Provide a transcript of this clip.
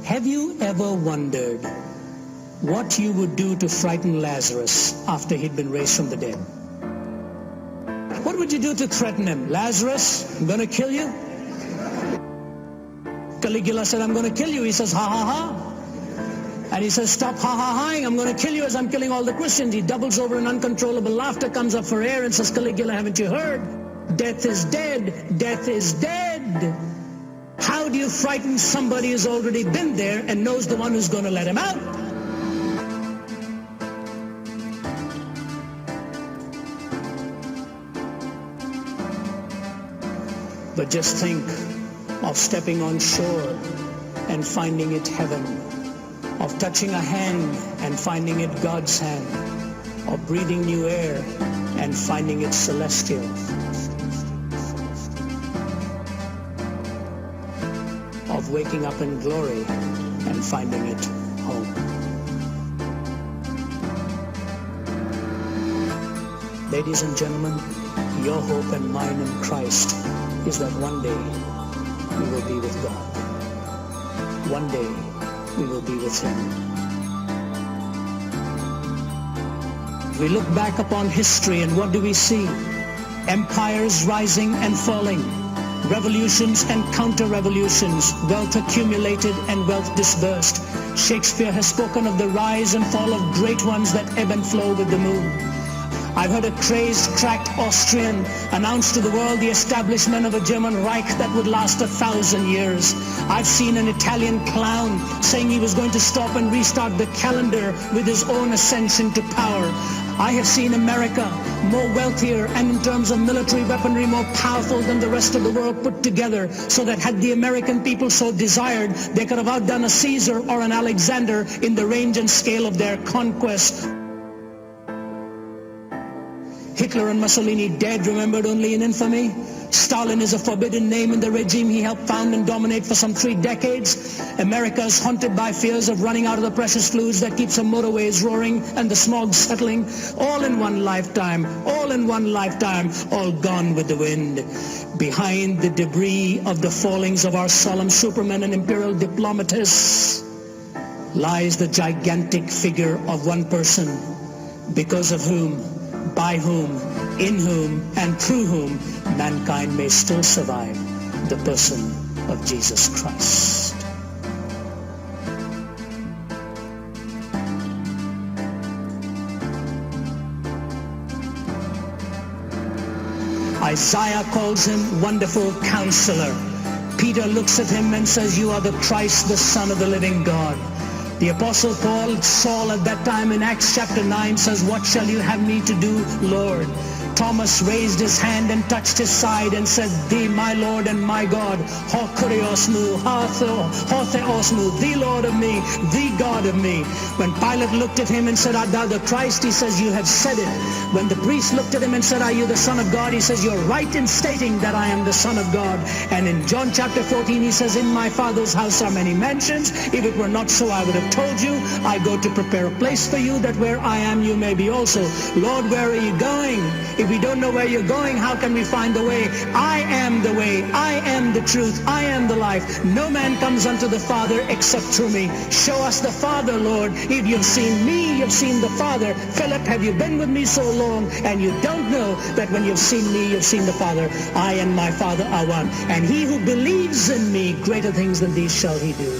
Have you ever wondered what you would do to frighten Lazarus after he'd been raised from the dead? What would you do to threaten him? Lazarus, I'm going to kill you. Caligula said, I'm going to kill you. He says, ha ha ha. And he says, stop ha-ha-haing, I'm going to kill you as I'm killing all the Christians. He doubles over in uncontrollable laughter, comes up for air and says, Caligula, haven't you heard? Death is dead. Death is dead. How do you frighten somebody who's already been there and knows the one who's going to let him out? But just think of stepping on shore and finding it heaven, of touching a hand and finding it God's hand, of breathing new air and finding it celestial, of waking up in glory and finding it home. Ladies and gentlemen, your hope and mine in Christ is that one day we will be with God. One day we will be with Him. We look back upon history and what do we see? Empires rising and falling, revolutions and counter-revolutions, wealth accumulated and wealth dispersed. Shakespeare has spoken of the rise and fall of great ones that ebb and flow with the moon. I've heard a crazed, cracked Austrian announce to the world the establishment of a German Reich that would last 1,000 years. I've seen an Italian clown saying he was going to stop and restart the calendar with his own ascension to power. I have seen America more wealthier and in terms of military weaponry more powerful than the rest of the world put together, so that had the American people so desired, they could have outdone a Caesar or an Alexander in the range and scale of their conquest. Hitler and Mussolini dead, remembered only in infamy. Stalin is a forbidden name in the regime he helped found and dominate for some 3 decades. America is haunted by fears of running out of the precious fluids that keeps the motorways roaring and the smog settling. All in one lifetime, all in one lifetime, all gone with the wind. Behind the debris of the fallings of our solemn supermen and imperial diplomatists lies the gigantic figure of one person, because of whom, by whom, in whom, and through whom mankind may still survive, the person of Jesus Christ. Isaiah calls him Wonderful Counselor. Peter looks at him and says, you are the Christ, the Son of the living God. The Apostle Paul, Saul at that time in Acts chapter 9 says, what shall you have me to do, Lord? Thomas raised his hand and touched his side and said, thee, my Lord and my God, ho kuriosmu, ho theosmu, the Lord of me, the God of me. When Pilate looked at him and said, art thou the Christ? He says, you have said it. When the priest looked at him and said, are you the Son of God? He says, you're right in stating that I am the Son of God. And in John chapter 14 he says, in my Father's house are many mansions. If it were not so, I would have told you. I go to prepare a place for you, that where I am you may be also. Lord, where are you going? If we don't know where you're going, how can we find the way? I am the way, I am the truth, I am the life. No man comes unto the Father except through me. Show us the Father, Lord. If you've seen me, you've seen the Father. Philip, have you been with me so long and you don't know that when you've seen me, you've seen the Father? I and my Father are one. And he who believes in me, greater things than these shall he do.